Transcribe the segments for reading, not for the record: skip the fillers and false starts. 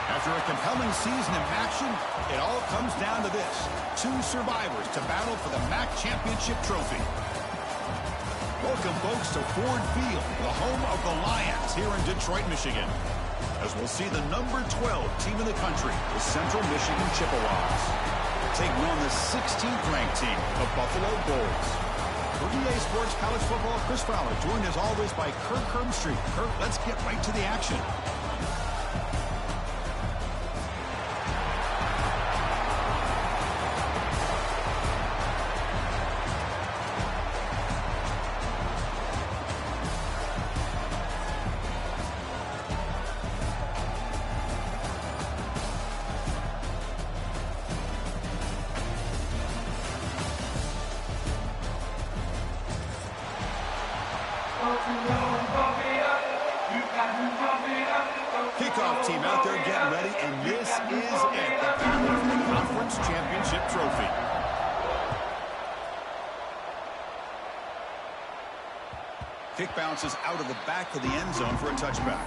After a compelling season of action, it all comes down to this. 2 survivors to battle for the MAC Championship trophy. Welcome, folks, to Ford Field, the home of the Lions here in Detroit, Michigan. As we'll see the number 12 team in the country, the Central Michigan Chippewas, taking on the 16th ranked team, the Buffalo Bulls. For EA Sports College Football, Chris Fowler, joined as always by Kirk Hermstreet. Kirk, let's get right to the action. Kickoff team out there getting ready, and this is it, the battle for the Conference Championship trophy. Kick bounces out of the back of the end zone for a touchback.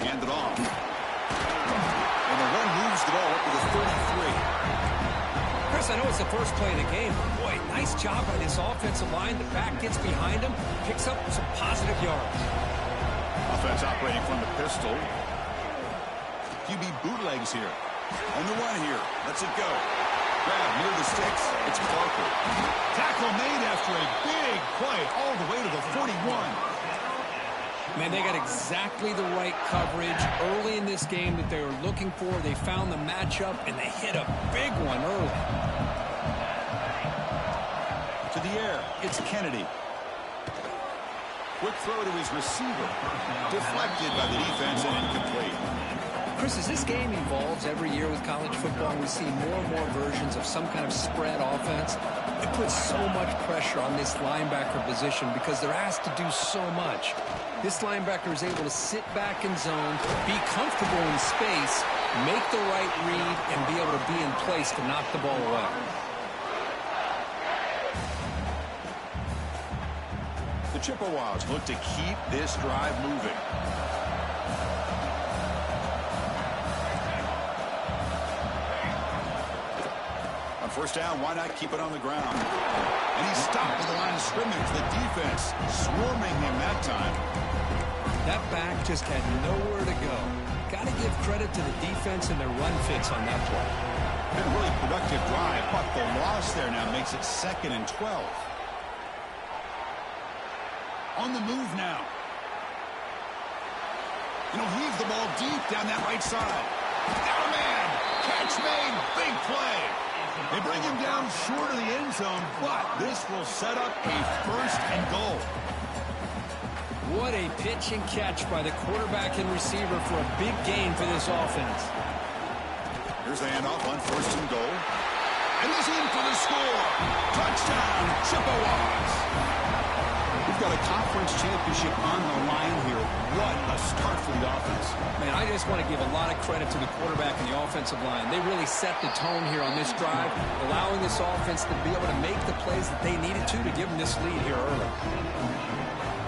Handed off. And the run moves the ball up to the 33. Chris, I know it's the first play of the game, but boy, nice job by this offensive line. The back gets behind him, picks up some positive yards. Offense operating from the pistol. QB bootlegs here. On the run here. Lets it go. Grab near the sticks. It's Parker. Tackle made after a big play all the way to the 41. Man, they got exactly the right coverage early in this game that they were looking for. They found the matchup, and they hit a big one early. To the air, it's Kennedy. Quick throw to his receiver. Deflected by the defense and incomplete. Chris, as this game evolves every year with college football, we see more and more versions of some kind of spread offense. It puts so much pressure on this linebacker position because they're asked to do so much. This linebacker is able to sit back in zone, be comfortable in space, make the right read, and be able to be in place to knock the ball away. The Chippewas look to keep this drive moving. On first down, why not keep it on the ground? And he stopped at the line of scrimmage. The defense swarming him that time. That back just had nowhere to go. Got to give credit to the defense and their run fits on that play. Been a really productive drive, but the loss there now makes it 2nd and 12. On the move now. And he'll heave the ball deep down that right side. Got a man. Catch made. Big play. They bring him down short of the end zone, but this will set up a 1st and goal. What a pitch and catch by the quarterback and receiver for a big gain for this offense. Here's the handoff on 1st and goal. And he's in for the score. Touchdown, Chippewas. We've got a conference championship on the line here. What a start for the offense. Man, I just want to give a lot of credit to the quarterback and the offensive line. They really set the tone here on this drive, allowing this offense to be able to make the plays that they needed to give them this lead here early.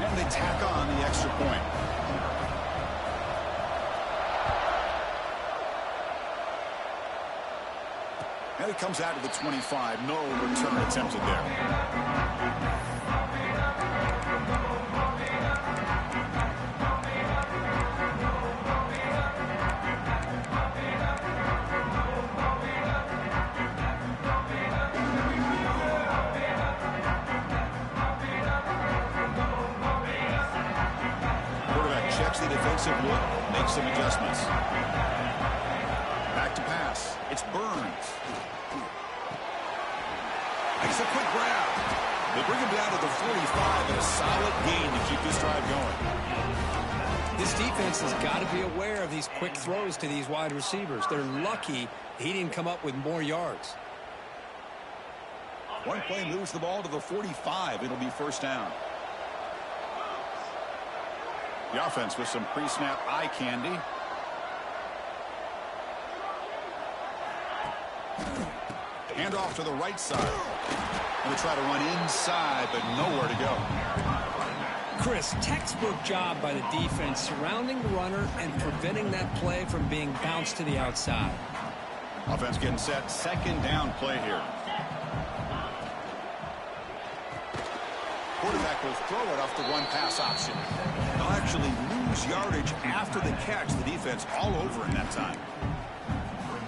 And they tack on the extra point. And it comes out to the 25. No return attempted there. Checks the defensive look, makes some adjustments. Back to pass. It's Burns. Makes a quick grab. They bring him down to the 45 and a solid gain to keep this drive going. This defense has got to be aware of these quick throws to these wide receivers. They're lucky he didn't come up with more yards. One play moves the ball to the 45. It'll be 1st down. The offense with some pre-snap eye candy. Hand off to the right side. Going to try to run inside, but nowhere to go. Chris, textbook job by the defense surrounding the runner and preventing that play from being bounced to the outside. Offense getting set. Second down play here. Quarterback will throw it off the one-pass option. They'll actually lose yardage after the catch. The defense all over in that time.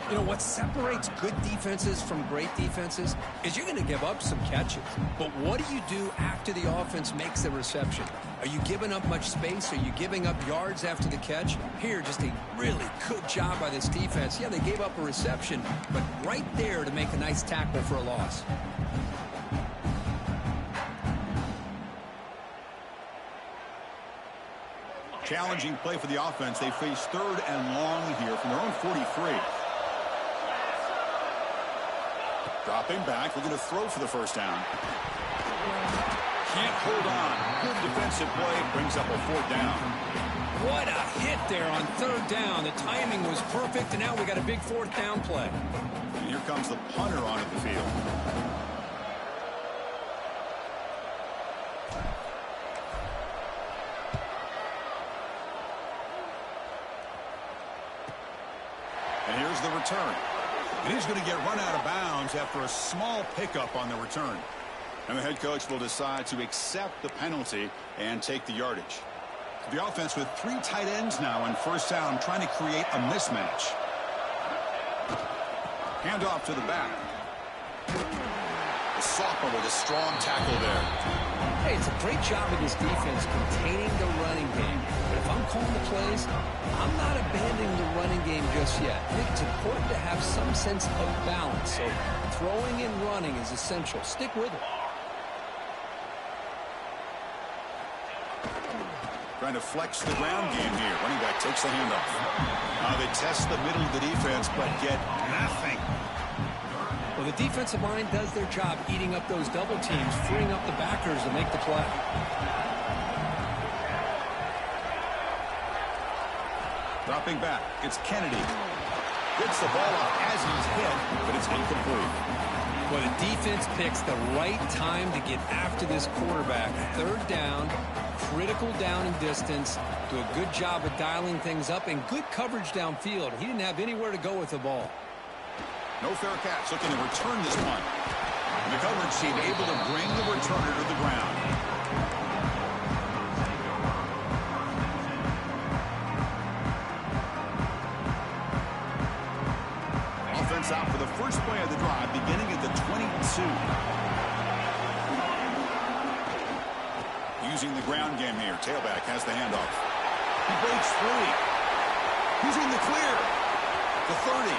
You know, what separates good defenses from great defenses is you're going to give up some catches. But what do you do after the offense makes the reception? Are you giving up much space? Are you giving up yards after the catch? Here, just a really good job by this defense. Yeah, they gave up a reception, but right there to make a nice tackle for a loss. Challenging play for the offense. They face 3rd and long here from their own 43. Dropping back, looking to throw for the first down. Can't hold on. Good defensive play, brings up a 4th down. What a hit there on 3rd down. The timing was perfect, and now we got a big 4th down play. And here comes the punter onto the field. And here's the return. And he's going to get run out of bounds after a small pickup on the return. And the head coach will decide to accept the penalty and take the yardage. The offense with 3 tight ends now on 1st down, trying to create a mismatch. Hand off to the back. The sophomore with a strong tackle there. Hey, it's a great job of this defense containing the running game. But if I'm calling the plays, I'm not abandoning the running game just yet. I think it's important to have some sense of balance. So throwing and running is essential. Stick with it. Trying to flex the ground game here. Running back takes the handoff. They test the middle of the defense, but get nothing. Well, the defensive line does their job eating up those double teams, freeing up the backers to make the play. Dropping back, it's Kennedy. Gets the ball off as he's hit, but it's incomplete. Well, the defense picks the right time to get after this quarterback. 3rd down, critical down and distance. Do a good job of dialing things up and good coverage downfield. He didn't have anywhere to go with the ball. No fair catch, looking to return this one. And the coverage team able to bring the returner to the ground. Offense out for the first play of the drive, beginning at the 22. Using the ground game here. Tailback has the handoff. He breaks free. He's in the clear. The 30.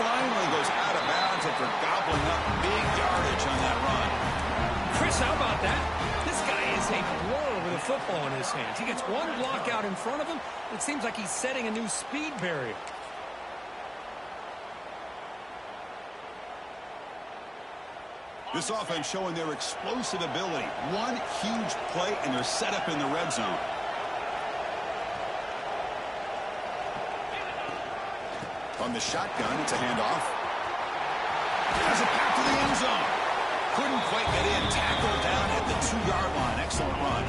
Finally goes out of bounds after gobbling up big yardage on that run. Chris, how about that? This guy is a blur with a football in his hands. He gets one block out in front of him. It seems like he's setting a new speed barrier. This offense showing their explosive ability. One huge play, and they're set up in the red zone. On the shotgun, it's a handoff. Has it back to the end zone. Couldn't quite get in. Tackled down at the 2-yard line. Excellent run.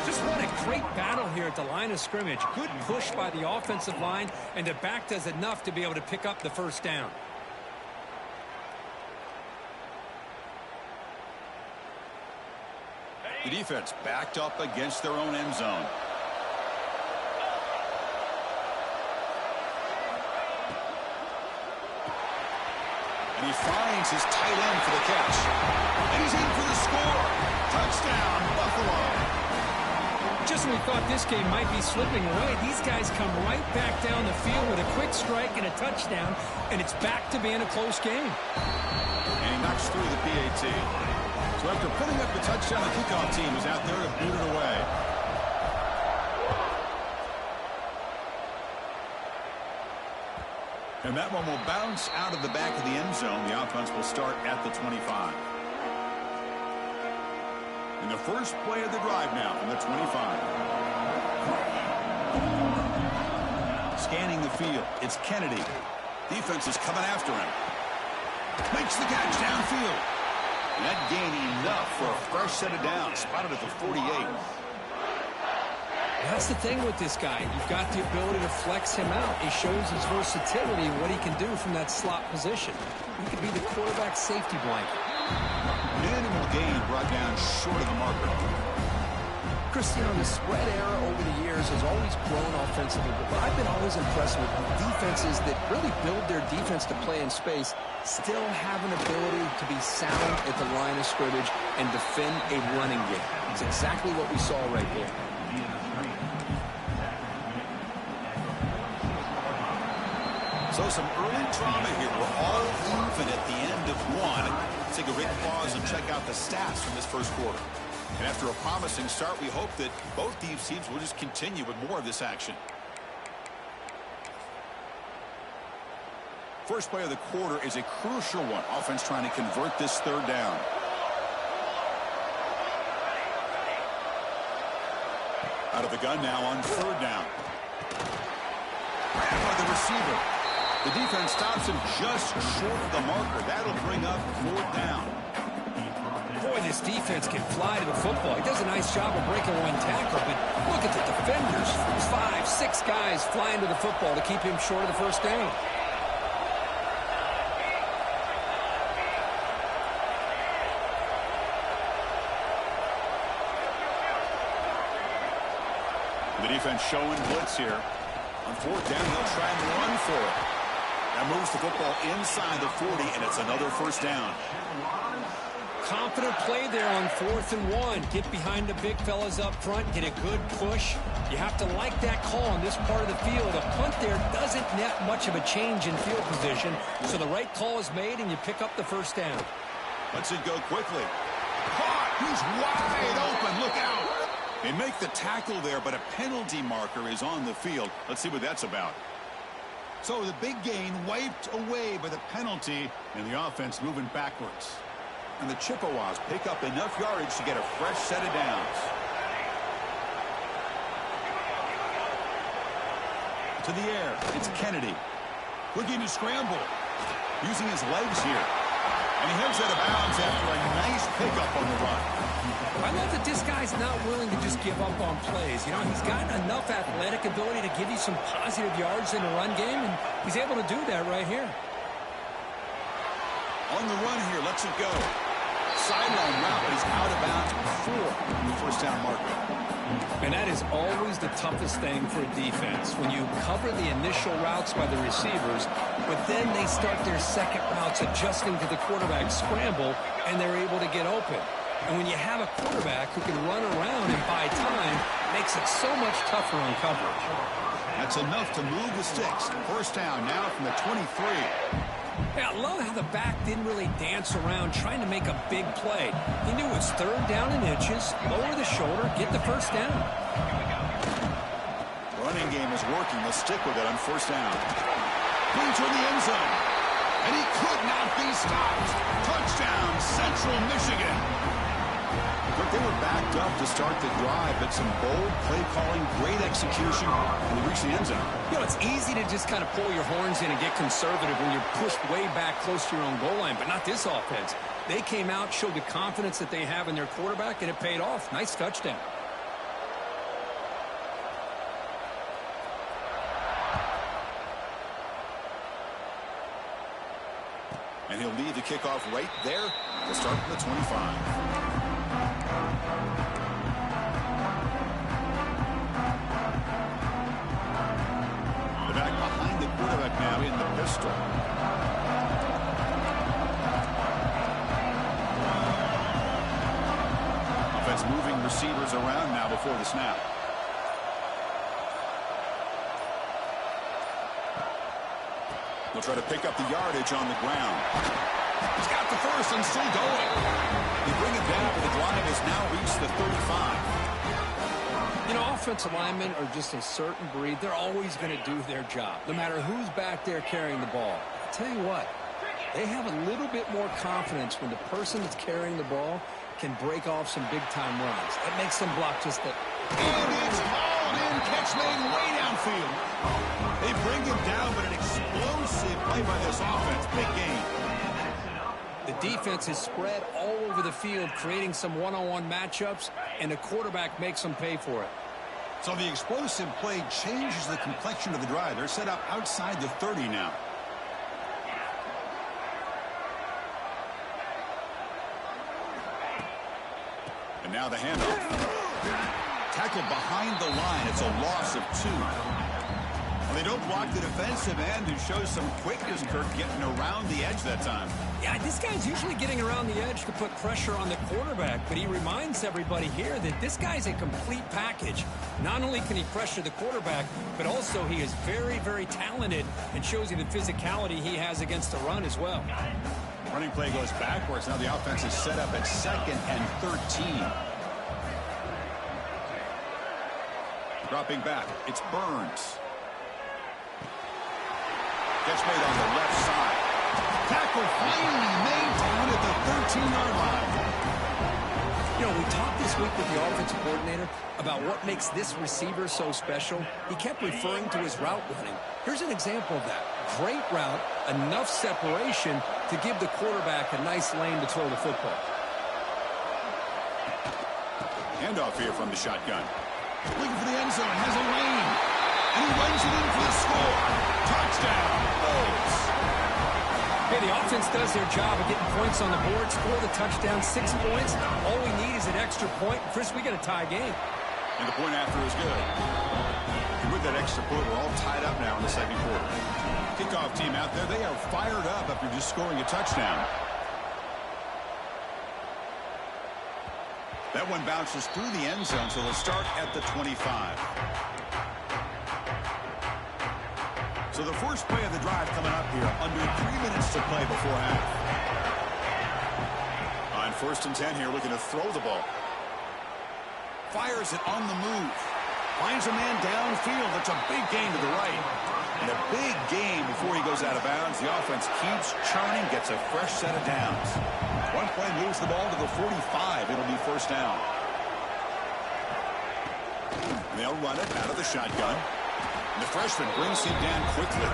Just what a great battle here at the line of scrimmage. Good push by the offensive line, and the back does enough to be able to pick up the 1st down. The defense backed up against their own end zone. And he finds his tight end for the catch. And he's in for the score. Touchdown, Buffalo. Just when we thought this game might be slipping away, these guys come right back down the field with a quick strike and a touchdown, and it's back to being a close game. And he knocks through the PAT. So after putting up the touchdown, the kickoff team is out there to boot it away. And that one will bounce out of the back of the end zone. The offense will start at the 25. And the first play of the drive now from the 25. scanning the field. It's Kennedy. Defense is coming after him. Makes the catch downfield. And that gain enough for a fresh set of downs. Spotted at the 48. That's the thing with this guy. You've got the ability to flex him out. He shows his versatility and what he can do from that slot position. He could be the quarterback safety blanket. Minimal gain brought down short of the marker. Christian, the spread era over the years has always grown offensively, but I've been always impressed with defenses that really build their defense to play in space, still have an ability to be sound at the line of scrimmage and defend a running game. It's exactly what we saw right there. So some early drama here. We're all even at the end of one. Let's take a quick pause and check out the stats from this first quarter. And after a promising start, we hope that both these teams will just continue with more of this action. First play of the quarter is a crucial one. Offense trying to convert this third down. Out of the gun now on third down. Grabbed by the receiver. The defense stops him just short of the marker. That'll bring up fourth down. Boy, this defense can fly to the football. He does a nice job of breaking one tackle, but look at the defenders. 5, 6 guys flying to the football to keep him short of the first down. The defense showing blitz here. On fourth down, they'll try and run for it. That moves the football inside the 40, and it's another first down. Confident play there on 4th and 1. Get behind the big fellas up front, get a good push. You have to like that call on this part of the field. A punt there doesn't net much of a change in field position, so the right call is made, and you pick up the first down. Lets it go quickly. Caught! He's wide open. Look out! They make the tackle there, but a penalty marker is on the field. Let's see what that's about. So the big gain wiped away by the penalty, and the offense moving backwards. And the Chippewas pick up enough yardage to get a fresh set of downs. To the air, it's Kennedy. Looking to scramble. Using his legs here. And he heads out of bounds after a nice pickup on the run. I love that this guy's not willing to just give up on plays. You know, he's got enough athletic ability to give you some positive yards in the run game, and he's able to do that right here. On the run here, lets it go. Sideline route, but he's out of bounds before the first down marker. And that is always the toughest thing for a defense, when you cover the initial routes by the receivers, but then they start their second routes adjusting to the quarterback scramble, and they're able to get open. And when you have a quarterback who can run around and buy time, it makes it so much tougher on coverage. That's enough to move the sticks. First down now from the 23. Yeah, I love how the back didn't really dance around trying to make a big play. He knew it's third down in inches, lower the shoulder, get the first down. Running game is working. They'll stick with it on first down. Clean toward the end zone. And he could not be stopped. Touchdown, Central Michigan. Look, they were backed up to start the drive, but some bold play calling, great execution, and they reached the end zone. You know, it's easy to just kind of pull your horns in and get conservative when you're pushed way back close to your own goal line, but not this offense. They came out, showed the confidence that they have in their quarterback, and it paid off. Nice touchdown. And he'll lead the kickoff right there to start from the 25. Back behind the quarterback now in the pistol. Offense moving receivers around now before the snap. They'll try to pick up the yardage on the ground. He's got the first and still going. They bring it down, but the drive has now reached the 35. You know, offensive linemen are just a certain breed. They're always going to do their job, no matter who's back there carrying the ball. I'll tell you what, they have a little bit more confidence when the person that's carrying the ball can break off some big-time runs. That makes them block just that. And it's Hall, spin catch made way downfield. They bring him down, but an explosive play by this offense. Big game. The defense is spread all over the field, creating some one-on-one matchups, and the quarterback makes them pay for it. So the explosive play changes the complexion of the drive. They're set up outside the 30 now. And now the handoff. Tackled behind the line. It's a loss of 2. Well, they don't block the defensive end, who shows some quickness, Kirk, getting around the edge that time. Yeah, this guy's usually getting around the edge to put pressure on the quarterback, but he reminds everybody here that this guy's a complete package. Not only can he pressure the quarterback, but also he is very, very talented and shows you the physicality he has against the run as well. Running play goes backwards. Now the offense is set up at 2nd and 13. Dropping back, it's Burns. Gets made on the left side. Tackle finally made down at the 13-yard line. You know, we talked this week with the offensive coordinator about what makes this receiver so special. He kept referring to his route running. Here's an example of that. Great route, enough separation to give the quarterback a nice lane to throw the football. Handoff here from the shotgun. Looking for the end zone, has a lane. And he runs it in for the score. Touchdown, Bulls. Okay, the offense does their job of getting points on the board, score the touchdown, 6 points. All we need is an extra point. Chris, we got a tie game. And the point after is good. And with that extra point, we're all tied up now in the second quarter. Kickoff team out there, they are fired up after just scoring a touchdown. That one bounces through the end zone, so they'll start at the 25. So the first play of the drive coming up here, under 3 minutes to play before half. On 1st and 10 here, looking to throw the ball. Fires it on the move. Finds a man downfield. That's a big gain to the right. And a big gain before he goes out of bounds. The offense keeps churning, gets a fresh set of downs. One play moves the ball to the 45. It'll be 1st down. And they'll run it out of the shotgun. And the freshman brings him down quickly.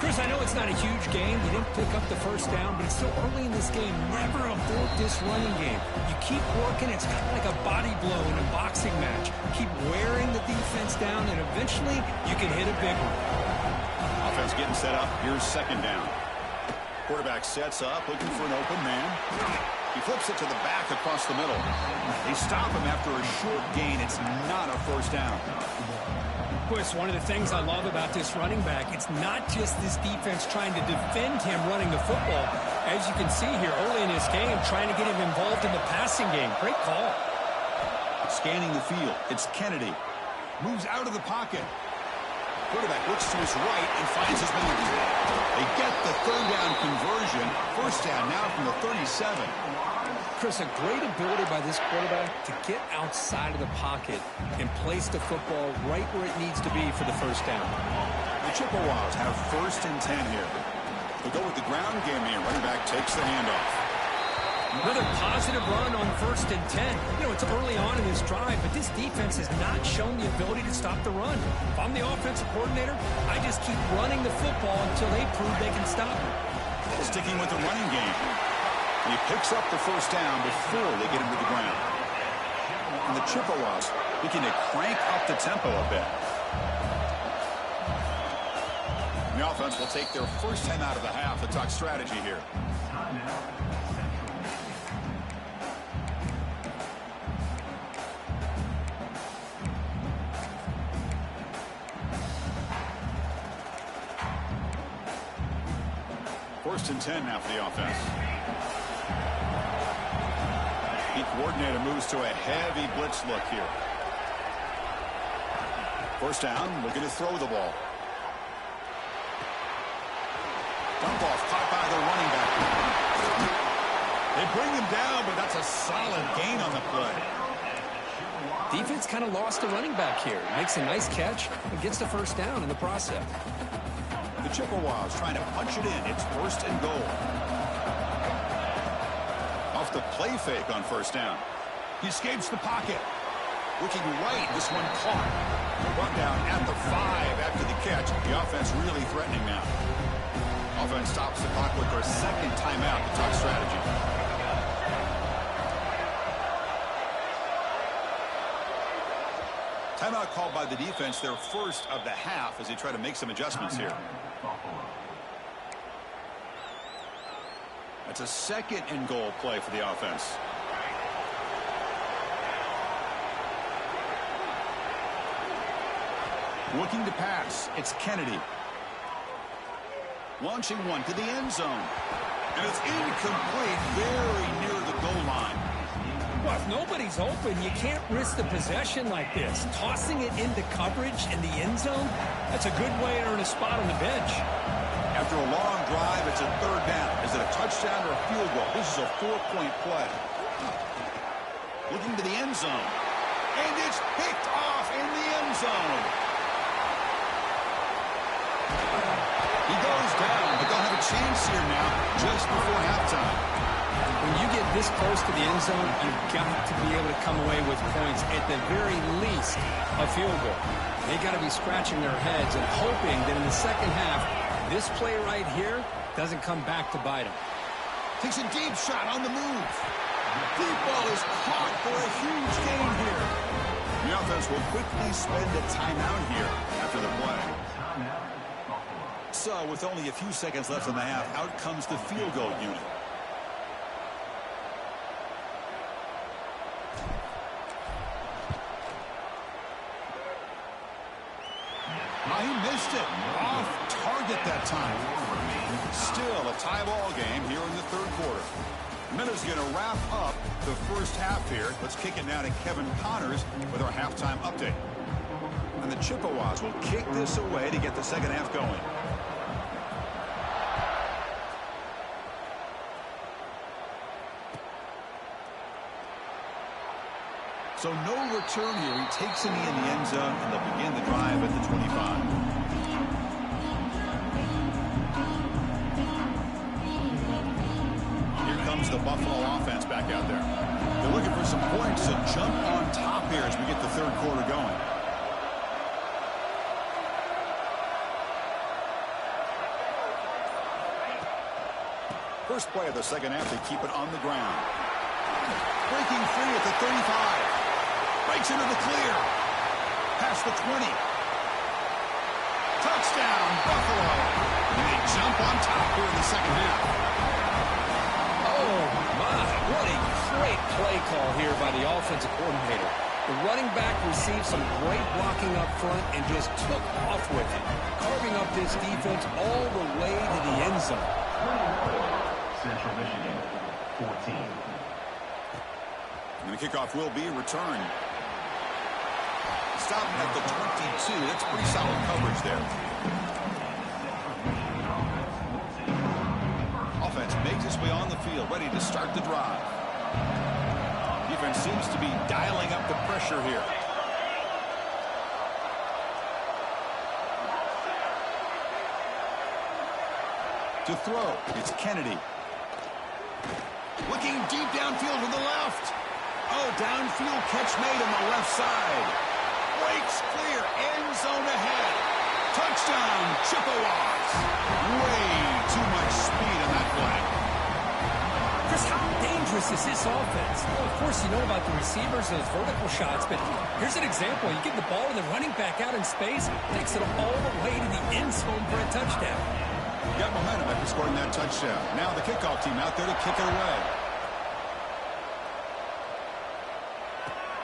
Chris, I know it's not a huge game. You didn't pick up the 1st down, but it's still early in this game. Never abort this running game. You keep working. It's kind of like a body blow in a boxing match. Keep wearing the defense down, and eventually you can hit a big one. Offense getting set up. Here's 2nd down. Quarterback sets up, looking for an open man. He flips it to the back across the middle. They stop him after a short gain. It's not a 1st down. Chris, one of the things I love about this running back, it's not just this defense trying to defend him running the football. As you can see here early in this game, trying to get him involved in the passing game. Great call. Scanning the field. It's Kennedy. Moves out of the pocket. Quarterback looks to his right and finds his man. They get the 3rd down conversion. 1st down now from the 37. Chris, a great ability by this quarterback to get outside of the pocket and place the football right where it needs to be for the 1st down. The Chippewas have 1st and 10 here. They'll go with the ground game here. Running back takes the handoff. Another positive run on 1st and 10. You know, it's early on in this drive, but this defense has not shown the ability to stop the run. If I'm the offensive coordinator, I just keep running the football until they prove they can stop it. Sticking with the running game. And he picks up the 1st down before they get him to the ground. And the Chippewas looking to crank up the tempo a bit. And the offense will take their 1st time out of the half and talk strategy here. First and 10 now for the offense. The coordinator moves to a heavy blitz look here. 1st down, looking to throw the ball. Dump off caught by the running back. They bring him down, but that's a solid gain on the play. Defense kind of lost the running back here. Makes a nice catch and gets the 1st down in the process. The Chippewas trying to punch it in. It's 1st and goal. Off the play fake on 1st down. He escapes the pocket. Looking right, this one caught. Brought down at the 5 after the catch. The offense really threatening now. Offense stops the clock with their second timeout to talk strategy. Timeout called by the defense, their first of the half, as they try to make some adjustments here. That's a second and goal play for the offense. Looking to pass, it's Kennedy. Launching one to the end zone. And it's incomplete, very near the goal line. Well, if nobody's open, you can't risk the possession like this. Tossing it into coverage in the end zone, that's a good way to earn a spot on the bench. After a long drive, it's a third down. Is it a touchdown or a field goal? This is a 4-point play. Looking to the end zone. And it's picked off in the end zone. He goes down, but they'll have a chance here now just before halftime. When you get this close to the end zone, you've got to be able to come away with points, at the very least, a field goal. They got to be scratching their heads and hoping that in the second half, this play right here doesn't come back to bite them. Takes a deep shot on the move. Deep ball is caught for a huge gain here. The offense will quickly spend a timeout here after the play. So, with only a few seconds left in the half, out comes the field goal unit. He missed it. Off target that time. Still a tie ball game here in the third quarter. Minutes going to wrap up the first half here. Let's kick it now to Kevin Connors with our halftime update. And the Chippewas will kick this away to get the second half going. So no return here. He takes a knee in the end zone, and they'll begin the drive at the 25. Here comes the Buffalo offense back out there. They're looking for some points to jump on top here as we get the third quarter going. First play of the second half, they keep it on the ground. Breaking free at the 35. Breaks into the clear. Past the 20. Touchdown, Buffalo. And they jump on top here in the second half. Oh, my. What a great play call here by the offensive coordinator. The running back received some great blocking up front and just took off with it, carving up this defense all the way to the end zone. Central Michigan, 14. And the kickoff will be returned. Stopping at the 22. That's pretty solid coverage there. Offense makes its way on the field, ready to start the drive. Defense seems to be dialing up the pressure here. To throw, it's Kennedy. Looking deep downfield to the left. Oh, downfield catch made on the left side. Breaks clear, end zone ahead. Touchdown, Chippewas. Way too much speed on that play. Chris, how dangerous is this offense? Well, of course, you know about the receivers and those vertical shots, but here's an example. You give the ball to the running back out in space, takes it all the way to the end zone for a touchdown. Got momentum after scoring that touchdown. Now the kickoff team out there to kick it away.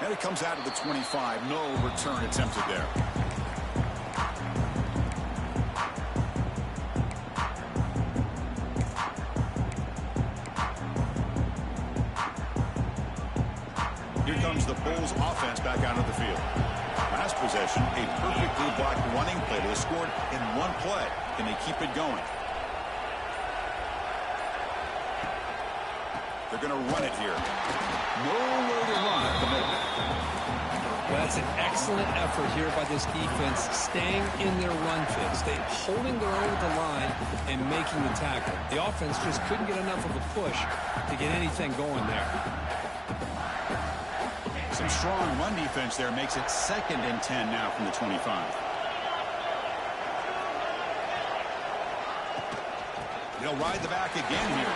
And it comes out of the 25. No return attempted there. Here comes the Bulls offense back out of the field. Last possession, a perfectly blocked running play that was scored in one play. Can they keep it going? They're going to run it here. Nowhere to run at the moment. Well, that's an excellent effort here by this defense, staying in their run fits. They holding their own at the line and making the tackle. The offense just couldn't get enough of a push to get anything going there. Some strong run defense there makes it 2nd and 10 now from the 25. They'll ride the back again here.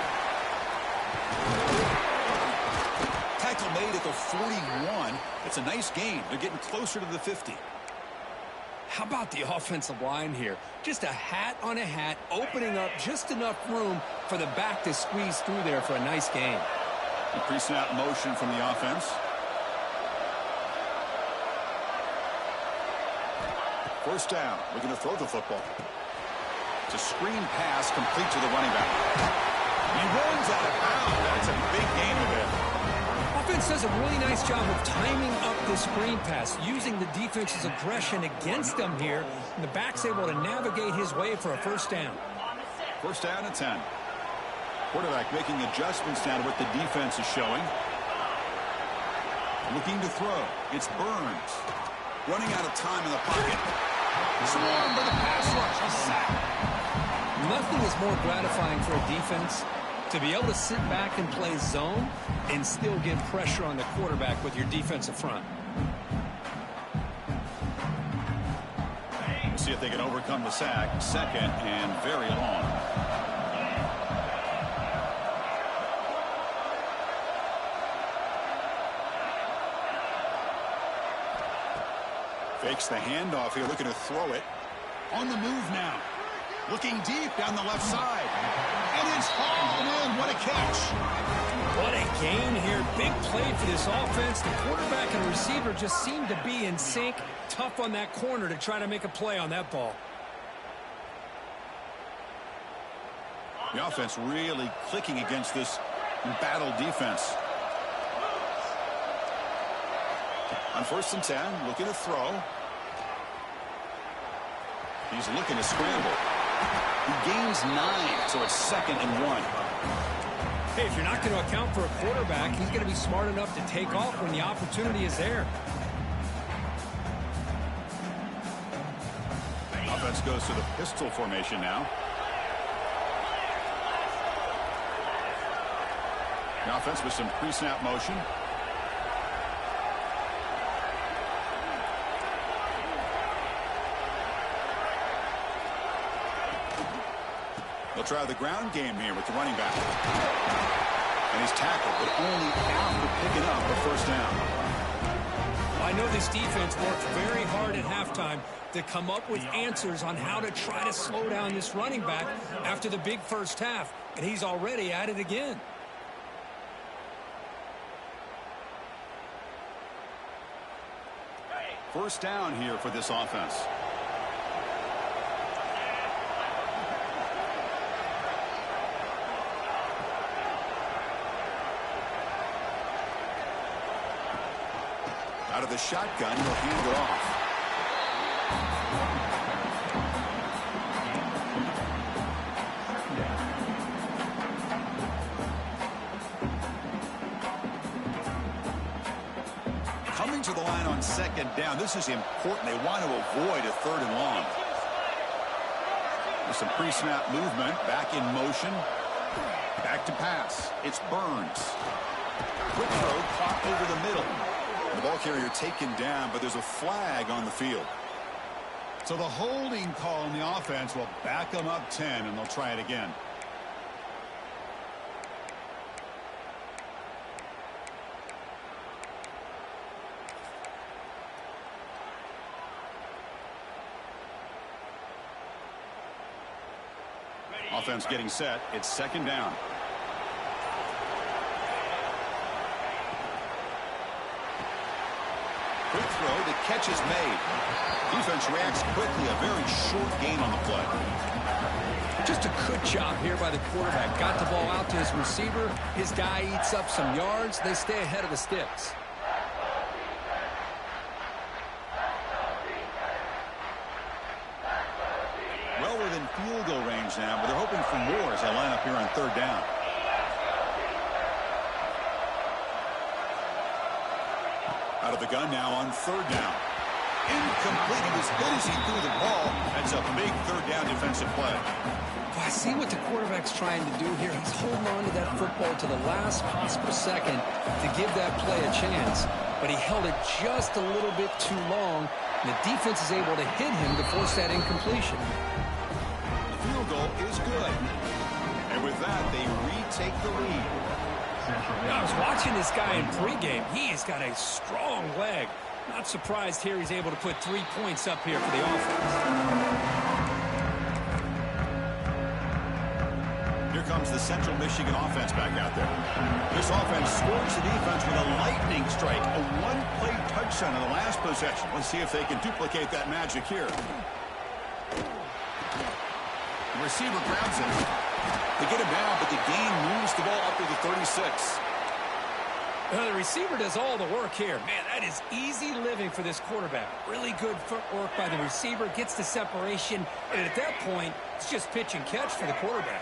Tackle made at the 41. It's a nice gain. They're getting closer to the 50. How about the offensive line here? Just a hat on a hat, opening up just enough room for the back to squeeze through there for a nice gain. A pre-snap motion from the offense. First down, looking to throw the football. It's a screen pass complete to the running back. He runs out of bounds. That's a big gain of it. Offense does a really nice job of timing up this screen pass, using the defense's aggression against them here, and the back's able to navigate his way for a first down. First down and 10. Quarterback making adjustments down to what the defense is showing. Looking to throw. It's Burns. Running out of time in the pocket. Swarmed by the pass rush. A sack. Nothing is more gratifying for a defense to be able to sit back and play zone and still get pressure on the quarterback with your defensive front. We'll see if they can overcome the sack. 2nd and very long. Fakes the handoff here, looking to throw it. On the move now. Looking deep down the left side. And it's hauled in. What a catch. What a gain here. Big play for this offense. The quarterback and receiver just seem to be in sync. Tough on that corner to try to make a play on that ball. The offense really clicking against this battle defense. On 1st and 10, looking to throw. He's looking to scramble. He gains 9, so it's 2nd and 1. Hey, if you're not going to account for a quarterback, he's going to be smart enough to take off when the opportunity is there. Offense goes to the pistol formation now. The offense with some pre-snap motion. They'll try the ground game here with the running back. And he's tackled, but only after picking up a first down. I know this defense worked very hard at halftime to come up with answers on how to try to slow down this running back after the big first half, and he's already at it again. First down here for this offense. Out of the shotgun, he'll hand it off. Coming to the line on 2nd down. This is important. They want to avoid a 3rd and long. With some pre-snap movement, back in motion. Back to pass. It's Burns. Quick throw, caught over the middle. The ball carrier taken down, but there's a flag on the field. So the holding call on the offense will back them up 10, and they'll try it again. Offense getting set. It's 2nd down. Quick throw, the catch is made. Defense reacts quickly, a very short gain on the play. Just a good job here by the quarterback. Got the ball out to his receiver. His guy eats up some yards. They stay ahead of the sticks. Well within field goal range now, but they're hoping for more as they line up here on 3rd down. Out of the gun now on 3rd down. Incomplete. He was good as he threw the ball. That's a big 3rd down defensive play. Well, I see what the quarterback's trying to do here. He's holding on to that football to the last possible second to give that play a chance. but he held it just a little bit too long, and the defense is able to hit him to force that incompletion. The field goal is good. And with that, they retake the lead. I was watching this guy in pregame. He's got a strong leg. Not surprised here he's able to put 3 points up here for the offense. Here comes the Central Michigan offense back out there. This offense scores the defense with a lightning strike, a one-play touchdown in the last possession. Let's see if they can duplicate that magic here. The receiver grabs it. They get him down, but the gain moves the ball up to the 36. The receiver does all the work here. Man, that is easy living for this quarterback. Really good footwork by the receiver, gets the separation, and at that point, it's just pitch and catch for the quarterback.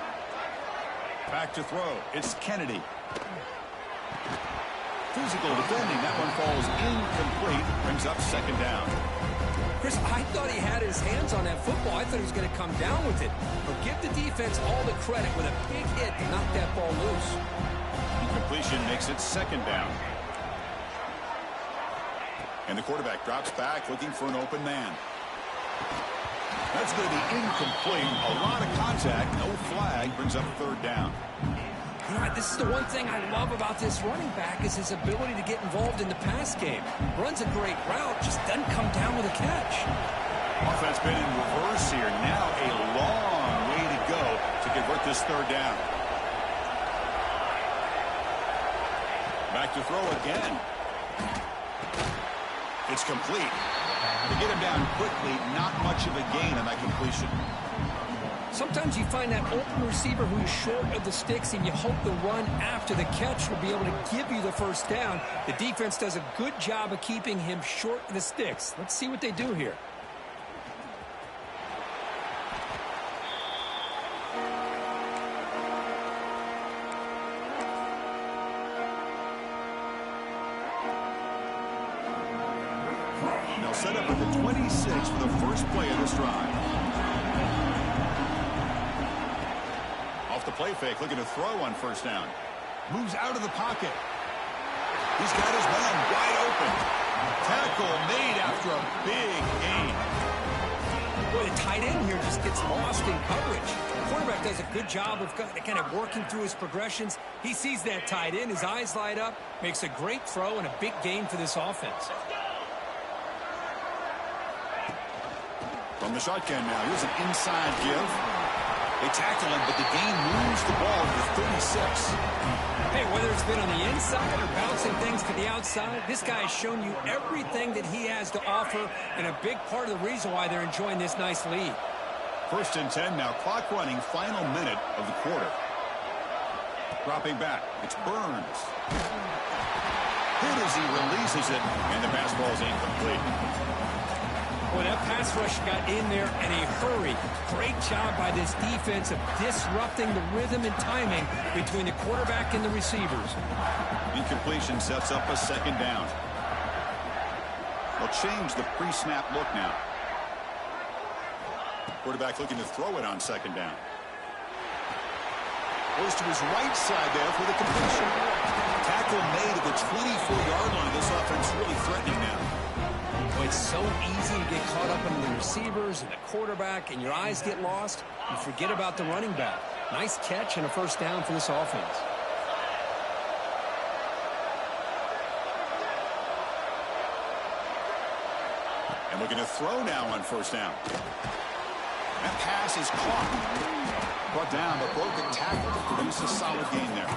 Back to throw. It's Kennedy. Physical defending. That one falls incomplete. Brings up second down. Chris, I thought he had his hands on that football. I thought he was going to come down with it. But give the defense all the credit with a big hit to knock that ball loose. Incompletion makes it second down. And the quarterback drops back looking for an open man. That's going to be incomplete. A lot of contact. No flag. Brings up third down. You know, this is the one thing I love about this running back is his ability to get involved in the pass game. Runs a great route, just doesn't come down with a catch. Offense been in reverse here. Now a long way to go to convert this third down. Back to throw again. It's complete. To get him down quickly, not much of a gain on that completion. Sometimes you find that open receiver who is short of the sticks, and you hope the run after the catch will be able to give you the first down. The defense does a good job of keeping him short of the sticks. Let's see what they do here. They'll set up at the 26 for the first play of this drive. The play fake, looking to throw on first down. Moves out of the pocket. He's got his man wide open. Tackle made after a big gain. Boy, the tight end here just gets lost in coverage. The quarterback does a good job of kind of working through his progressions. He sees that tight end, his eyes light up, makes a great throw and a big gain for this offense. From the shotgun now, here's an inside give. They tackle him, but the gain moves the ball to 36. Hey, whether it's been on the inside or bouncing things to the outside, this guy has shown you everything that he has to offer, and a big part of the reason why they're enjoying this nice lead. First and 10 now, clock running, final minute of the quarter. Dropping back, it's Burns. Hit as he releases it, and the pass ball is incomplete. Boy, that pass rush got in there in a hurry. Great job by this defense of disrupting the rhythm and timing between the quarterback and the receivers. Incompletion sets up a second down. They'll change the pre-snap look now. Quarterback looking to throw it on second down. Goes to his right side there for the completion. Tackle made at the 24-yard line. This offense really threatening now. It's so easy to get caught up in the receivers and the quarterback, and your eyes get lost. You forget about the running back. Nice catch and a first down for this offense. And looking to throw now on first down. That pass is caught. Brought down, but broke the tackle to produce a solid gain there.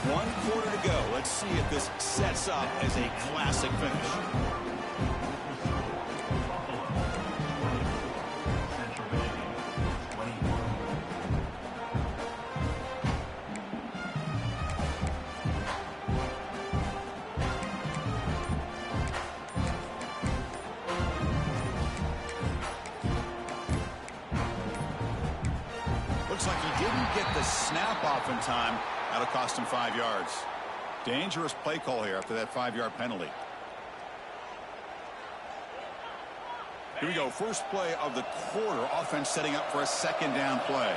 One quarter to go. Let's see if this sets up as a classic finish. Looks like he didn't get the snap off in time. That'll cost him 5 yards. Dangerous play call here after that 5-yard penalty. Here we go. First play of the quarter. Offense setting up for a second down play.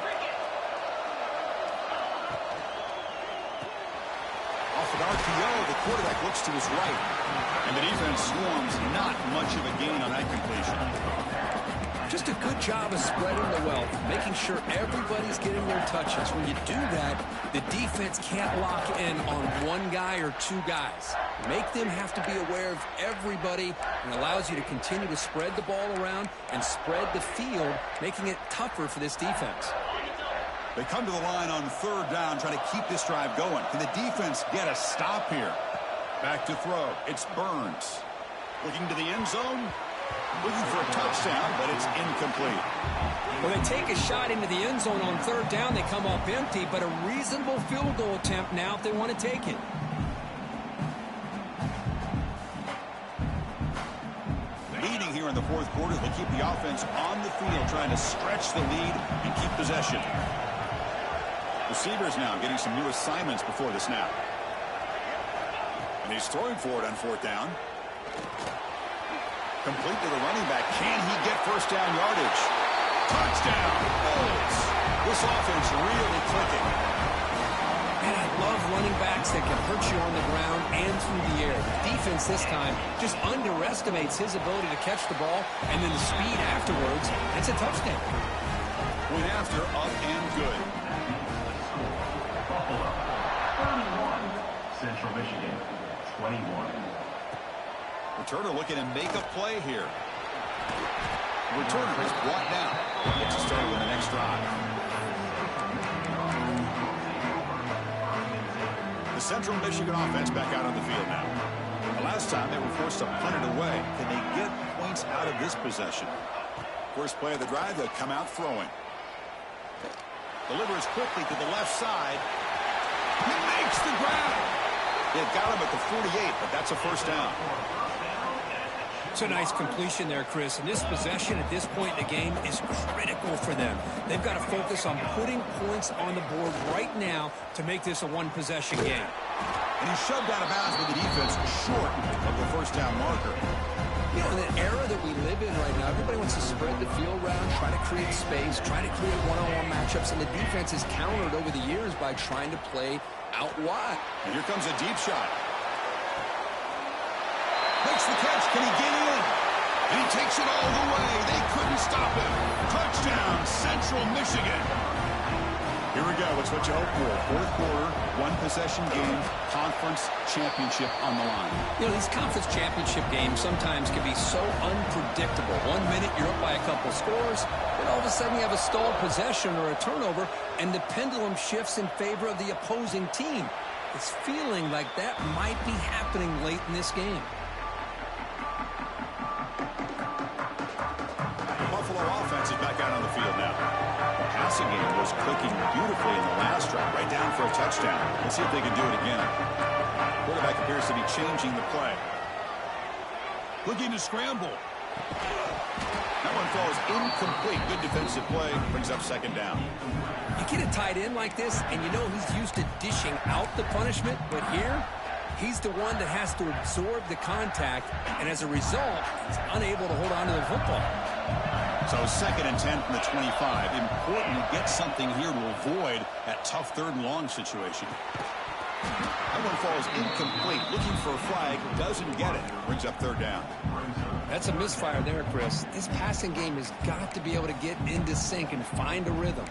with RPO, the quarterback looks to his right. And the defense swarms not much of a gain on that completion. Just a good job of spreading the wealth, making sure everybody's getting their touches. When you do that, the defense can't lock in on one guy or two guys. Make them have to be aware of everybody, and allows you to continue to spread the ball around and spread the field, making it tougher for this defense. They come to the line on third down, trying to keep this drive going. Can the defense get a stop here? Back to throw. It's Burns. Looking to the end zone. Looking for a touchdown, but it's incomplete. When they take a shot into the end zone on third down, they come up empty, but a reasonable field goal attempt now if they want to take it. Leading here in the fourth quarter, they keep the offense on the field, trying to stretch the lead and keep possession. Receivers now getting some new assignments before the snap. And he's throwing for it on fourth down. Complete to the running back. Can he get first down yardage? Touchdown! Bulls. This offense really clicking. And I love running backs that can hurt you on the ground and through the air. The defense this time just underestimates his ability to catch the ball, and then the speed afterwards. It's a touchdown. Went after, up and good. Buffalo, 31. Central Michigan, 21. Returner looking to make a play here. Returner is brought down. Gets us started with the next drive. The Central Michigan offense back out on the field now. The last time they were forced to punt it away. Can they get points out of this possession? First play of the drive, they'll come out throwing. Delivers quickly to the left side. He makes the grab. They've got him at the 48, but that's a first down. It's a nice completion there, Chris. And this possession at this point in the game is critical for them. They've got to focus on putting points on the board right now to make this a one-possession game. And he's shoved out of bounds with the defense short of the first down marker. You know, in the era that we live in right now, everybody wants to spread the field around, try to create space, try to create one-on-one matchups, and the defense has countered over the years by trying to play out wide. And here comes a deep shot. Makes the catch. Can he get in? And he takes it all the way. They couldn't stop him. Touchdown, Central Michigan. Here we go. It's what you hope for. Fourth quarter, one-possession game, conference championship on the line. You know, these conference championship games sometimes can be so unpredictable. 1 minute you're up by a couple scores, then all of a sudden you have a stalled possession or a turnover, and the pendulum shifts in favor of the opposing team. It's feeling like that might be happening late in this game. Buffalo offense is back out on the field now. The passing game was clicking beautifully in the last drive, right down for a touchdown. Let's see if they can do it again. Quarterback appears to be changing the play. Looking to scramble. That one falls incomplete. Good defensive play. Brings up second down. You get a tight end like this, and you know he's used to dishing out the punishment, but here, he's the one that has to absorb the contact, and as a result, he's unable to hold on to the football. So 2nd and 10 from the 25. Important to get something here to avoid that tough third and long situation. That one falls incomplete. Looking for a flag. Doesn't get it. Brings up third down. That's a misfire there, Chris. This passing game has got to be able to get into sync and find a rhythm.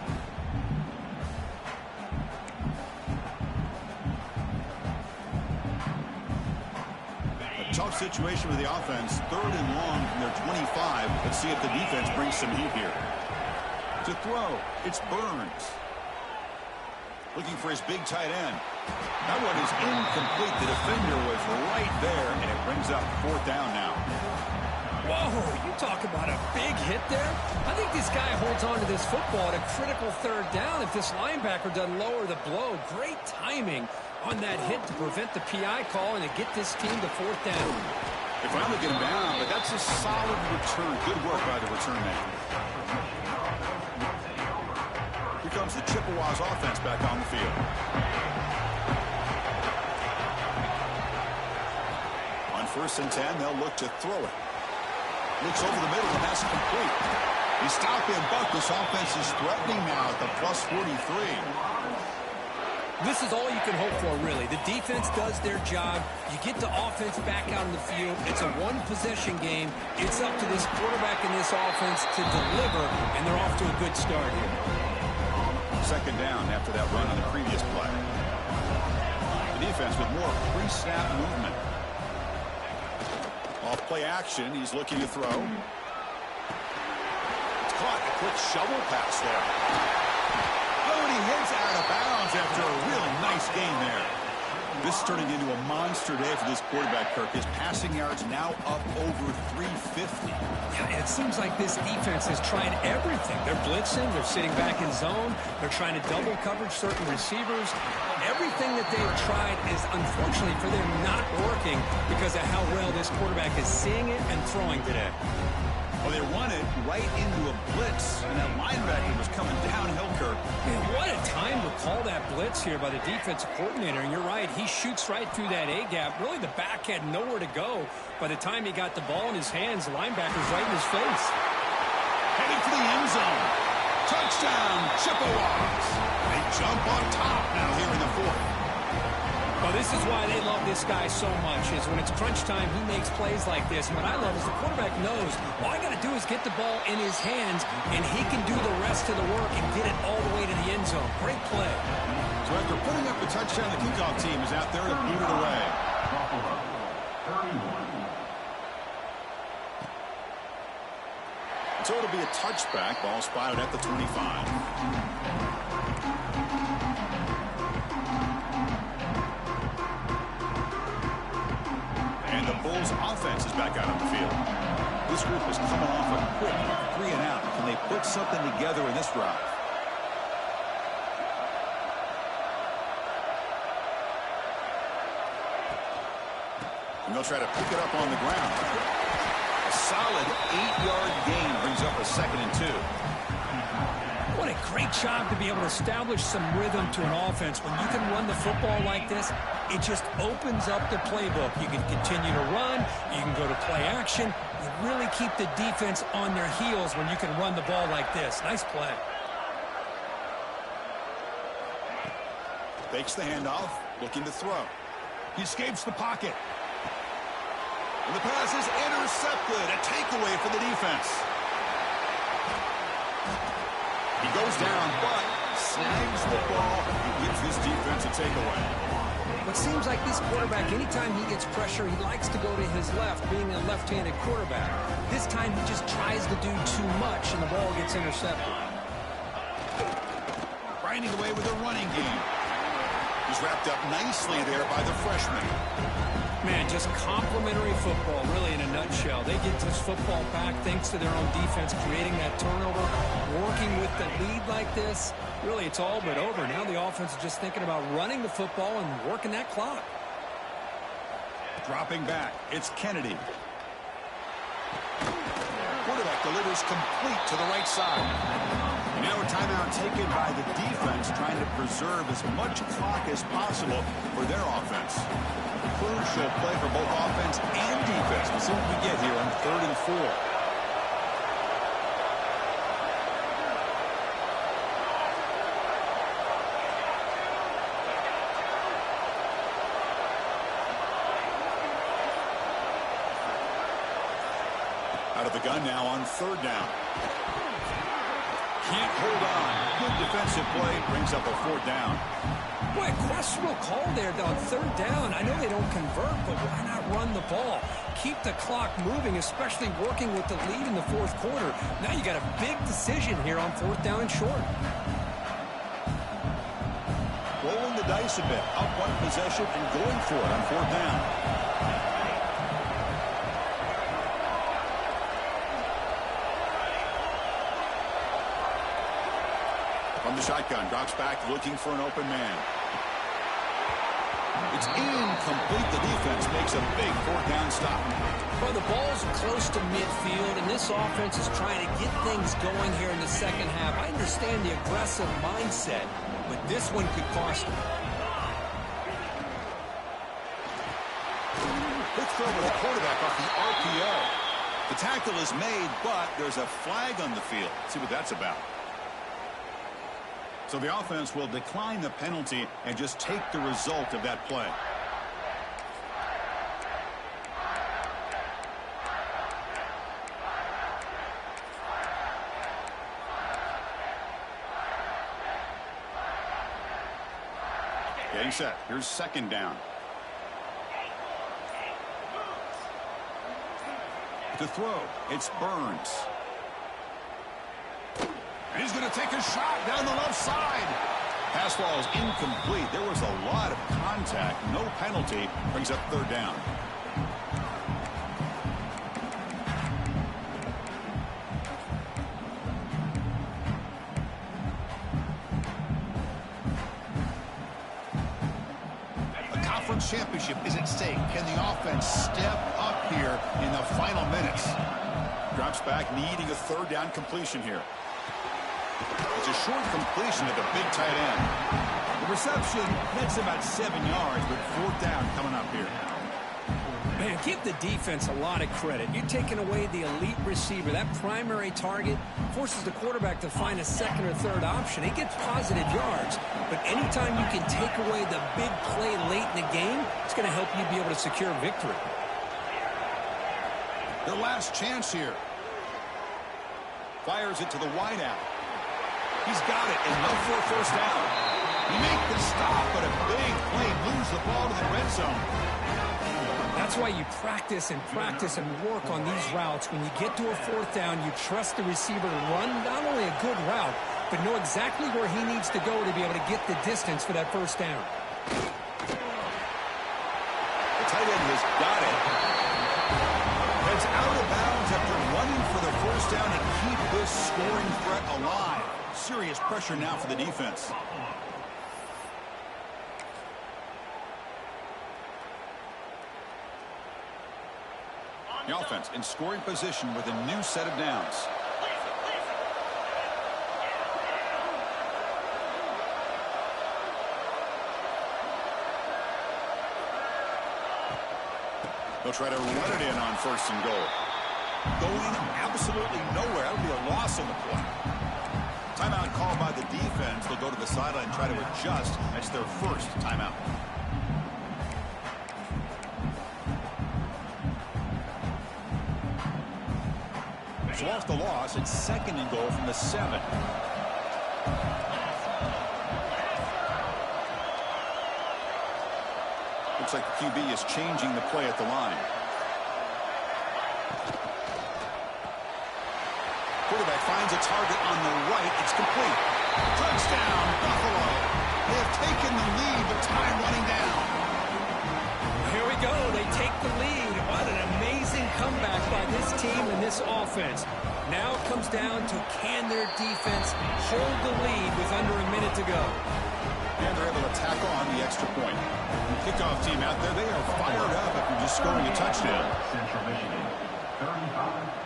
Tough situation with the offense. 3rd and long from their 25. Let's see if the defense brings some heat here. To throw, it's Burns. Looking for his big tight end. That one is incomplete. The defender was right there, and it brings up 4th down now. Whoa, you talk about a big hit there. I think this guy holds on to this football at a critical 3rd down if this linebacker doesn't lower the blow. Great timing on that hit to prevent the PI call and to get this team to 4th down. They finally get him down, but that's a solid return. Good work by the return man. Here comes the Chippewas offense back on the field. On 1st and 10, they'll look to throw it. Looks over the middle, and that's complete. He stopped in, but this offense is threatening now at the +43. This is all you can hope for, really. The defense does their job. You get the offense back out in the field. It's a one-possession game. It's up to this quarterback and this offense to deliver, and they're off to a good start here. Second down after that run on the previous play. The defense with more pre-snap movement. Off play action, he's looking to throw. It's caught. A quick shovel pass there. Oh, and he heads out of bounds after a really nice game there. This is turning into a monster day for this quarterback, Kirk. His passing yards now up over 350. Yeah, it seems like this defense has tried everything. They're blitzing. They're sitting back in zone. They're trying to double coverage certain receivers. Everything that they've tried is, unfortunately for them, not working because of how well this quarterback is seeing it and throwing today. Well, they run it right into a blitz, and that linebacker was coming downhill, Kirk. Man, what a time to call that blitz here by the defensive coordinator. And you're right, he shoots right through that A-gap. Really, the back had nowhere to go. By the time he got the ball in his hands, the linebacker's right in his face. Heading for the end zone. Touchdown, Chippewas. They jump on top now here in the fourth. Well, this is why they love this guy so much, is when it's crunch time, he makes plays like this. And what I love is the quarterback knows all I got to do is get the ball in his hands, and he can do the rest of the work and get it all the way to the end zone. Great play. So after putting up a touchdown, the kickoff team is out there to boot it away. So it'll be a touchback. Ball spotted at the 25. The Bulls offense is back out on the field. This group is coming off a quick 3-and-out. Can they put something together in this drive? And they'll try to pick it up on the ground. A solid 8-yard gain brings up a 2nd and 2. What a great job to be able to establish some rhythm to an offense. When you can run the football like this, it just opens up the playbook. You can continue to run. You can go to play action. You really keep the defense on their heels when you can run the ball like this. Nice play. Fakes the handoff, looking to throw. He escapes the pocket. And the pass is intercepted. A takeaway for the defense. He goes down, but snags the ball and gives this defense a takeaway. It seems like this quarterback, anytime he gets pressure, he likes to go to his left, being a left-handed quarterback. This time he just tries to do too much, and the ball gets intercepted. Grinding away with a running game. He's wrapped up nicely there by the freshman. Man, just complimentary football, really, in a nutshell. They get this football back thanks to their own defense, creating that turnover, working with the lead like this. Really, it's all but over. Now the offense is just thinking about running the football and working that clock. Dropping back, it's Kennedy. Quarterback delivers complete to the right side. And now a timeout taken by the defense, trying to preserve as much clock as possible for their offense. Crucial play for both offense and defense. We'll see what we get here on 3rd and 4. Out of the gun now on 3rd down. Can't hold on. Good defensive play. Brings up a 4th down. Boy, questionable call there on 3rd down. I know they don't convert, but why not run the ball? Keep the clock moving, especially working with the lead in the 4th quarter. Now you got a big decision here on 4th down and short. Rolling the dice a bit. Up one possession and going for it on 4th down. From the shotgun, drops back, looking for an open man. It's incomplete. The defense makes a big 4th down stop. Well, the ball's close to midfield, and this offense is trying to get things going here in the 2nd half. I understand the aggressive mindset, but this one could cost them. Quick throw with the quarterback off the RPO. The tackle is made, but there's a flag on the field. Let's see what that's about. So the offense will decline the penalty and just take the result of that play. Getting set. Here's second down. To throw, it's Burns. And he's going to take a shot down the left side. Pass ball is incomplete. There was a lot of contact. No penalty. Brings up third down. Championship is at stake. Can the offense step up here in the final minutes? Drops back, needing a third down completion here. It's a short completion at the big tight end. The reception, that's about 7 yards, but fourth down coming up here. Man, give the defense a lot of credit. You're taking away the elite receiver. That primary target forces the quarterback to find a second or third option. He gets positive yards. But anytime you can take away the big play late in the game, it's going to help you be able to secure victory. Their last chance here. Fires it to the wideout. He's got it, enough for a first down. You make the stop, but a big play moves the ball to the red zone. That's why you practice and work on these routes. When you get to a fourth down, you trust the receiver to run not only a good route, but know exactly where he needs to go to be able to get the distance for that first down. The tight end has got it. Heads out of bounds after running for the first down and keep this scoring threat alive. Serious pressure now for the defense. The offense in scoring position with a new set of downs. They'll try to run it in on first and goal. Going absolutely nowhere. That would be a loss on the play. Timeout called by the defense. They'll go to the sideline and try to adjust. That's their first timeout. So off the loss, it's second and goal from the 7. Looks like the QB is changing the play at the line. Quarterback finds a target on the right. It's complete. Touchdown, Buffalo. They have taken the lead, but time running down. Here we go. They take the lead. What an amazing comeback by this team and this offense. Now it comes down to can their defense hold the lead with under a minute to go. And they're able to tack on the extra point. The kickoff team out there, they are fired up after just scoring a touchdown. Central Michigan, 35.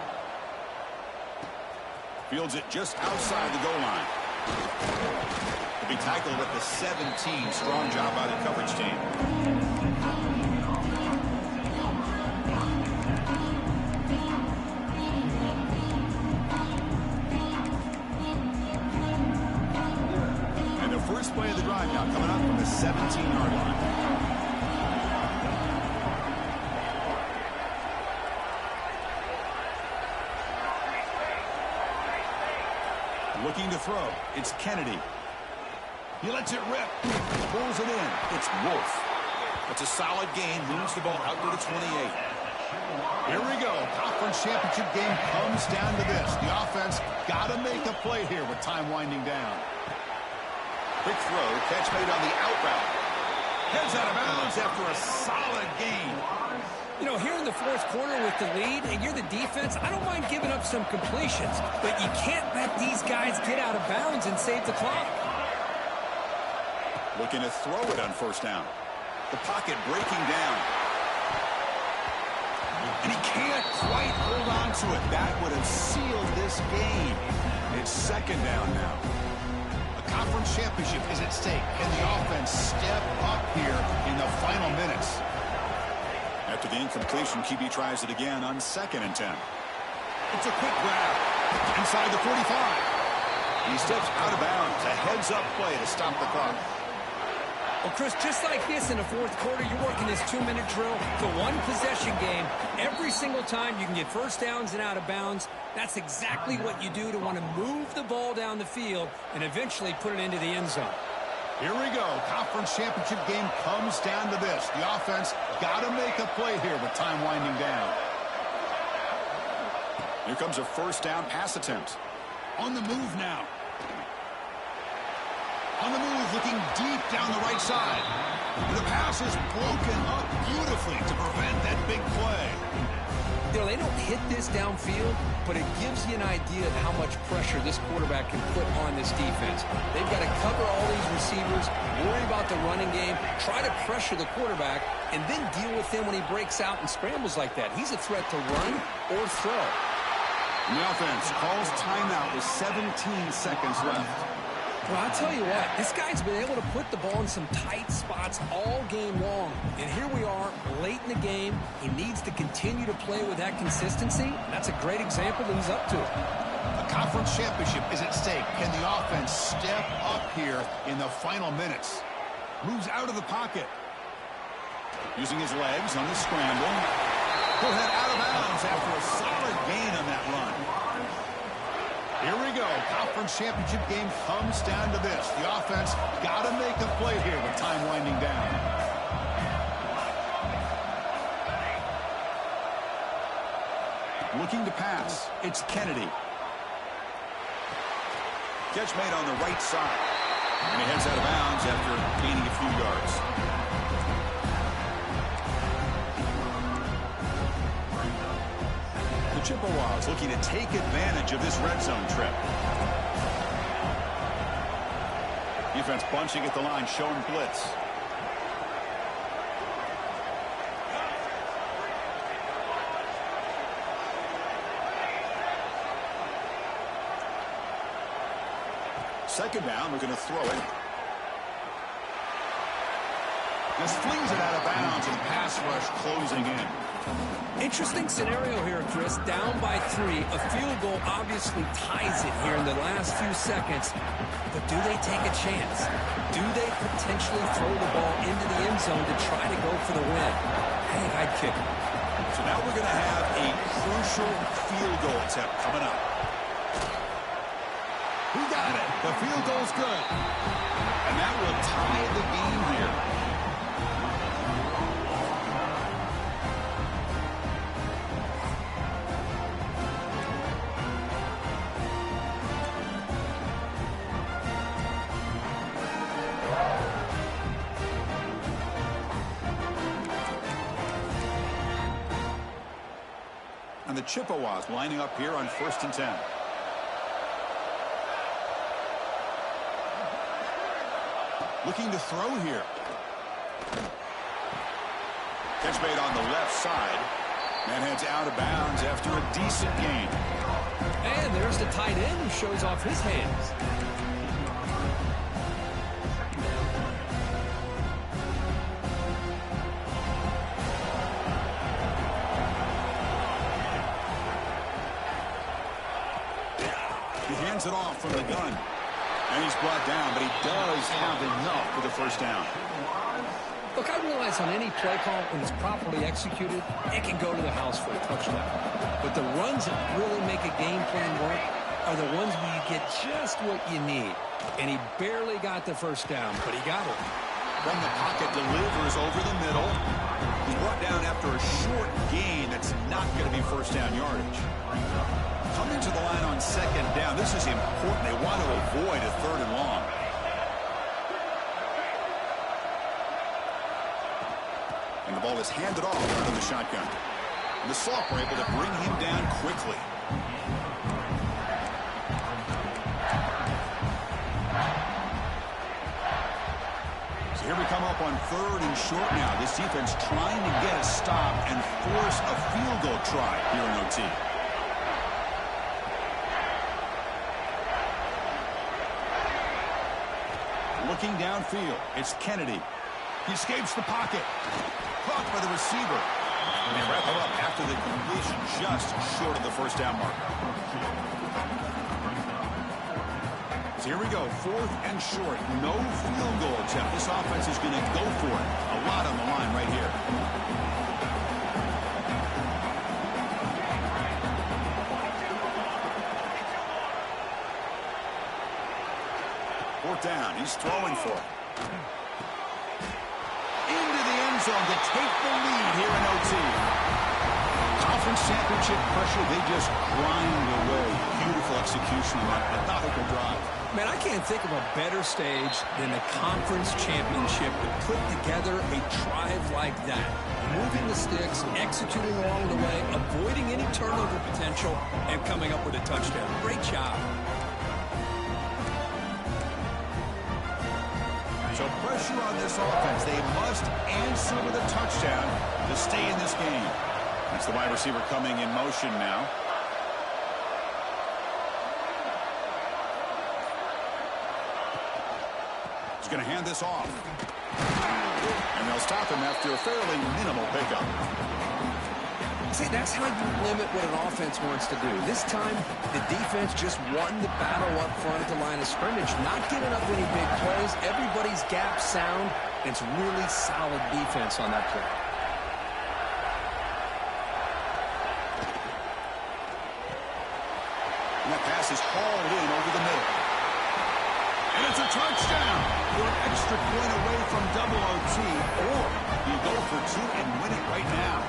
Fields it just outside the goal line. To be tackled at the 17. Strong job by the coverage team. And the first play of the drive now coming up from the 17-yard line. Looking to throw. It's Kennedy. He lets it rip. Pulls it in. It's Wolf. It's a solid gain. Moves the ball out to the 28. Here we go. Conference championship game comes down to this. The offense got to make a play here with time winding down. Quick throw. Catch made on the out route. Heads out of bounds after a solid gain. You know, here in the fourth quarter with the lead, and you're the defense, I don't mind giving up some completions, but you can't let these guys get out of bounds and save the clock. Looking to throw it on first down. The pocket breaking down. And he can't quite hold on to it. That would have sealed this game. It's second down now. A conference championship is at stake. Can the offense step up here in the final minutes? After the incompletion, QB tries it again on 2nd and 10. It's a quick grab inside the 45. He steps out of bounds. A heads-up play to stop the clock. Well, Chris, just like this in the fourth quarter, you're working this 2-minute drill. It's a one-possession game. Every single time you can get first downs and out of bounds. That's exactly what you do to want to move the ball down the field and eventually put it into the end zone. Here we go. Conference championship game comes down to this. The offense got to make a play here with time winding down. Here comes a first down pass attempt. On the move now. On the move, looking deep down the right side. The pass is broken up beautifully to prevent that big play. You know, they don't hit this downfield, but it gives you an idea of how much pressure this quarterback can put on this defense. They've got to cover all these receivers, worry about the running game, try to pressure the quarterback, and then deal with him when he breaks out and scrambles like that. He's a threat to run or throw. And the offense calls timeout with 17 seconds left. Well, I'll tell you what, this guy's been able to put the ball in some tight spots all game long. And here we are, late in the game. He needs to continue to play with that consistency. That's a great example that he's up to it. A conference championship is at stake. Can the offense step up here in the final minutes? Moves out of the pocket. Using his legs on the scramble. He'll head out of bounds after a solid gain on that run. Here we go. Conference championship game comes down to this. The offense got to make a play here with time winding down. Looking to pass. It's Kennedy. Catch made on the right side. And he heads out of bounds after gaining a few yards. Chippewas looking to take advantage of this red zone trip. Defense bunching at the line, showing blitz. Second down, we're going to throw it. Just flings it out of bounds and pass rush closing in. Interesting scenario here, Chris. Down by 3. A field goal obviously ties it here in the last few seconds. But do they take a chance? Do they potentially throw the ball into the end zone to try to go for the win? I think I'd kick it. So now we're going to have a crucial field goal attempt coming up. Who got it? The field goal's good. And that will tie the game here. And the Chippewas lining up here on 1st and 10. Looking to throw here. Catch made on the left side. And heads out of bounds after a decent gain. And there's the tight end who shows off his hands. He hands it off from the gun. And he's brought down, but he does have enough for the first down. Look, I realize on any play call, when it's properly executed, it can go to the house for a touchdown. But the runs that really make a game plan work are the ones where you get just what you need. And he barely got the first down, but he got it. From the pocket, delivers over the middle. He's brought down after a short gain that's not going to be first down yardage. Coming to the line on second down, this is important. They want to avoid a 3rd and long. And the ball is handed off out of the shotgun. And the Soft were able to bring him down quickly. So here we come up on 3rd and short now. This defense trying to get a stop and force a field goal try here in OT. Looking downfield, it's Kennedy. He escapes the pocket. Caught by the receiver. And they wrap it up after the completion, just short of the first down marker. So here we go, 4th and short. No field goal attempt. This offense is going to go for it. A lot on the line right here. 4th down. He's throwing for it. Into the end zone to take the lead here in OT. Conference championship pressure, they just grind away. Beautiful execution on that methodical drive. Man, I can't think of a better stage than the conference championship to put together a drive like that. Moving the sticks, executing along the way, avoiding any turnover potential, and coming up with a touchdown. Great job. So pressure on this offense. They must answer with a touchdown to stay in this game. That's the wide receiver coming in motion now. He's going to hand this off. And they'll stop him after a fairly minimal pickup. See, that's how you limit what an offense wants to do. This time, the defense just won the battle up front at the line of scrimmage, not giving up any big plays. Everybody's gap sound. It's really solid defense on that play. And that pass is hauled in over the middle. And it's a touchdown. You're an extra point away from double OT, or you go for 2 and win it right now.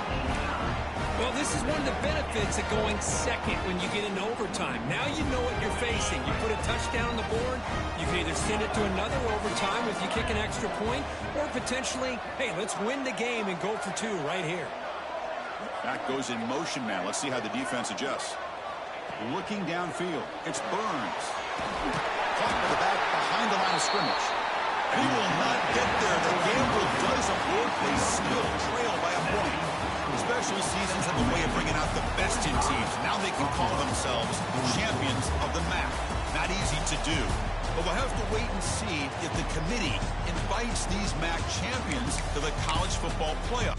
Well, this is one of the benefits of going second when you get into overtime. Now you know what you're facing. You put a touchdown on the board, you can either send it to another overtime if you kick an extra point, or potentially, hey, let's win the game and go for 2 right here. That goes in motion now. Let's see how the defense adjusts. Looking downfield, it's Burns. Caught with the back behind the line of scrimmage. And he will not get there. The gamble doesn't work. They still trail by a point. Special seasons have a way of bringing out the best in teams. Now they can call themselves champions of the MAC. Not easy to do. But we'll have to wait and see if the committee invites these MAC champions to the college football playoff.